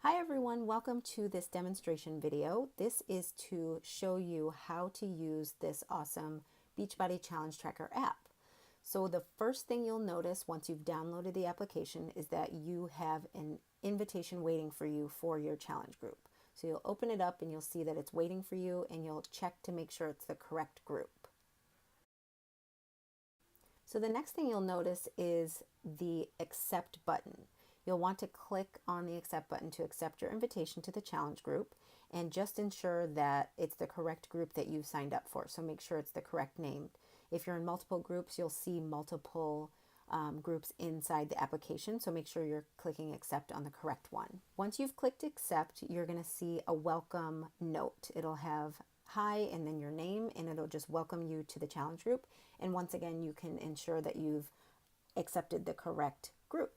Hi everyone, welcome to this demonstration video. This is to show you how to use this awesome Beachbody Challenge Tracker app. So the first thing you'll notice once you've downloaded the application is that you have an invitation waiting for you for your challenge group. So you'll open it up and you'll see that it's waiting for you, and you'll check to make sure it's the correct group. So the next thing you'll notice is the accept button. You'll want to click on the accept button to accept your invitation to the challenge group, and just ensure that it's the correct group that you've signed up for. So make sure it's the correct name. If you're in multiple groups, you'll see multiple groups inside the application. So make sure you're clicking accept on the correct one. Once you've clicked accept, you're going to see a welcome note. It'll have hi and then your name, and it'll just welcome you to the challenge group. And once again, you can ensure that you've accepted the correct group.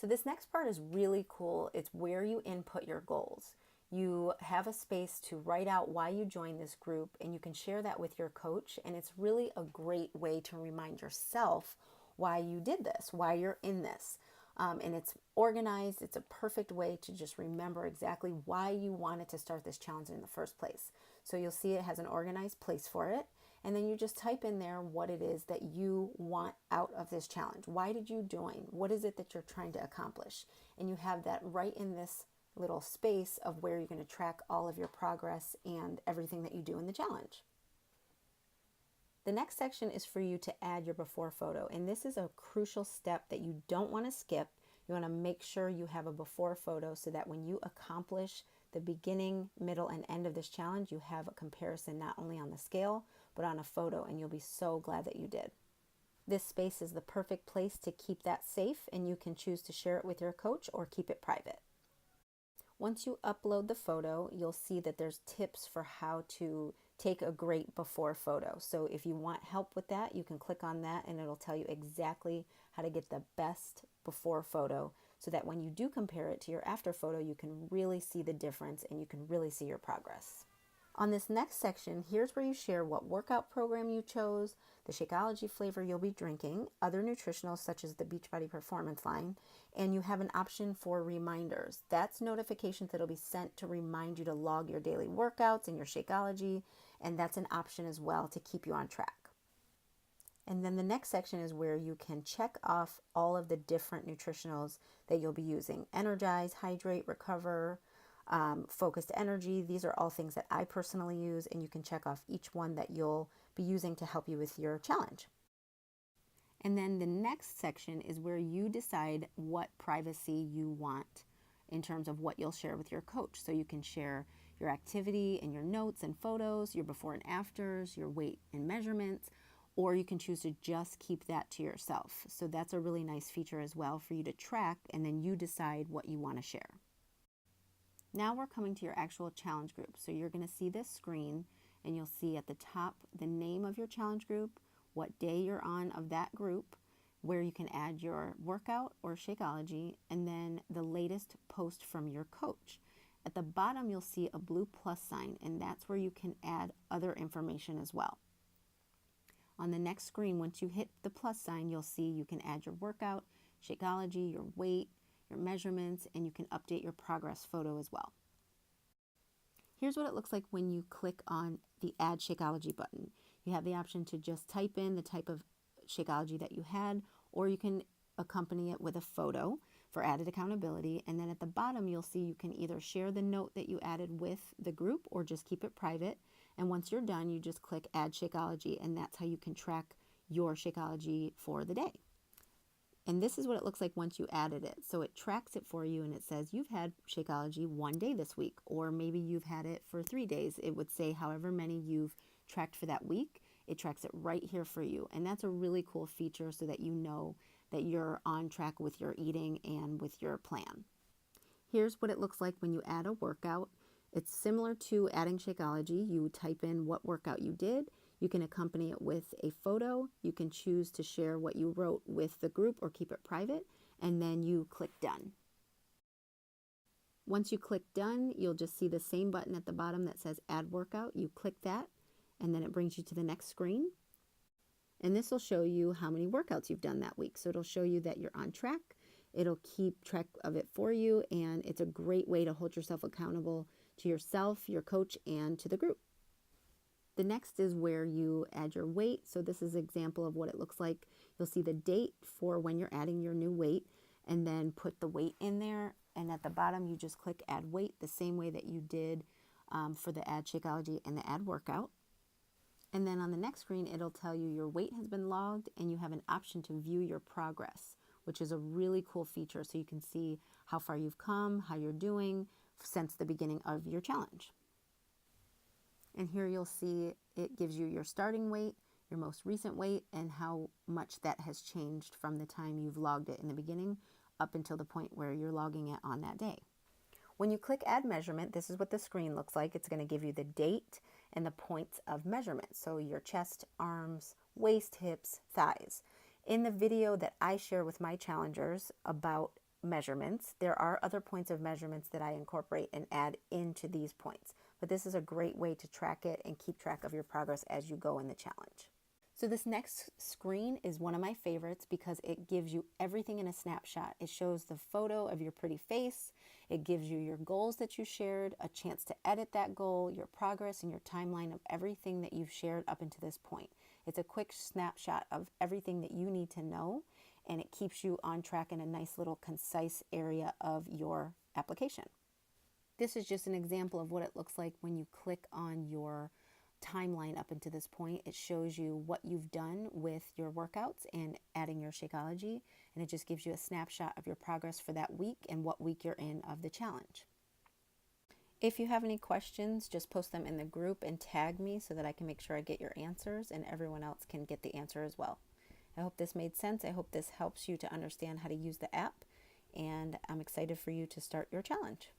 So this next part is really cool. It's where you input your goals. You have a space to write out why you joined this group, and you can share that with your coach. And it's really a great way to remind yourself why you did this, why you're in this. And it's organized. It's a perfect way to just remember exactly why you wanted to start this challenge in the first place. So you'll see it has an organized place for it. And then you just type in there what it is that you want out of this challenge. Why did you join? What is it that you're trying to accomplish? And you have that right in this little space of where you're going to track all of your progress and everything that you do in the challenge. The next section is for you to add your before photo. And this is a crucial step that you don't want to skip. You want to make sure you have a before photo so that when you accomplish the beginning, middle, and end of this challenge, you have a comparison not only on the scale, but on a photo, and you'll be so glad that you did. This space is the perfect place to keep that safe, and you can choose to share it with your coach or keep it private. Once you upload the photo, you'll see that there's tips for how to take a great before photo. So if you want help with that, you can click on that and it'll tell you exactly how to get the best before photo, so that when you do compare it to your after photo, you can really see the difference and you can really see your progress. On this next section, here's where you share what workout program you chose, the Shakeology flavor you'll be drinking, other nutritionals such as the Beachbody Performance line, and you have an option for reminders. That's notifications that'll be sent to remind you to log your daily workouts and your Shakeology, and that's an option as well to keep you on track. And then the next section is where you can check off all of the different nutritionals that you'll be using. Energize, Hydrate, Recover, Focused Energy. These are all things that I personally use, and you can check off each one that you'll be using to help you with your challenge. And then the next section is where you decide what privacy you want in terms of what you'll share with your coach. So you can share your activity and your notes and photos, your before and afters, your weight and measurements, or you can choose to just keep that to yourself. So that's a really nice feature as well for you to track, and then you decide what you want to share. Now we're coming to your actual challenge group. So you're going to see this screen, and you'll see at the top the name of your challenge group, what day you're on of that group, where you can add your workout or Shakeology, and then the latest post from your coach. At the bottom, you'll see a blue plus sign, and that's where you can add other information as well. On the next screen, once you hit the plus sign, you'll see you can add your workout, Shakeology, your weight, your measurements, and you can update your progress photo as well. Here's what it looks like when you click on the Add Shakeology button. You have the option to just type in the type of Shakeology that you had, or you can accompany it with a photo for added accountability. And then at the bottom, you'll see you can either share the note that you added with the group or just keep it private. And once you're done, you just click Add Shakeology, and that's how you can track your Shakeology for the day. And this is what it looks like once you added it. So it tracks it for you, and it says you've had Shakeology 1 day this week, or maybe you've had it for 3 days. It would say however many you've tracked for that week. It tracks it right here for you. And that's a really cool feature so that you know that you're on track with your eating and with your plan. Here's what it looks like when you add a workout. It's similar to adding Shakeology. You type in what workout you did. You can accompany it with a photo. You can choose to share what you wrote with the group or keep it private, and then you click Done. Once you click Done, you'll just see the same button at the bottom that says Add Workout. You click that, and then it brings you to the next screen. And this will show you how many workouts you've done that week. So it'll show you that you're on track, It'll keep track of it for you, and it's a great way to hold yourself accountable to yourself, your coach, and to the group. The next is where you add your weight. So this is an example of what it looks like. You'll see the date for when you're adding your new weight, and then put the weight in there. And at the bottom, you just click add weight the same way that you did for the add Shakeology and the add workout. And then on the next screen, it'll tell you your weight has been logged, and you have an option to view your progress, which is a really cool feature. So you can see how far you've come, how you're doing since the beginning of your challenge. And here you'll see it gives you your starting weight, your most recent weight, and how much that has changed from the time you've logged it in the beginning up until the point where you're logging it on that day. When you click add measurement, this is what the screen looks like. It's going to give you the date and the points of measurement. So your chest, arms, waist, hips, thighs. In the video that I share with my challengers about measurements, there are other points of measurements that I incorporate and add into these points. But this is a great way to track it and keep track of your progress as you go in the challenge. So this next screen is one of my favorites because it gives you everything in a snapshot. It shows the photo of your pretty face. It gives you your goals that you shared, a chance to edit that goal, your progress, and your timeline of everything that you've shared up until this point. It's a quick snapshot of everything that you need to know, and it keeps you on track in a nice little concise area of your application. This is just an example of what it looks like when you click on your timeline up until this point. It shows you what you've done with your workouts and adding your Shakeology, and it just gives you a snapshot of your progress for that week and what week you're in of the challenge. If you have any questions, just post them in the group and tag me so that I can make sure I get your answers and everyone else can get the answer as well. I hope this made sense. I hope this helps you to understand how to use the app, and I'm excited for you to start your challenge.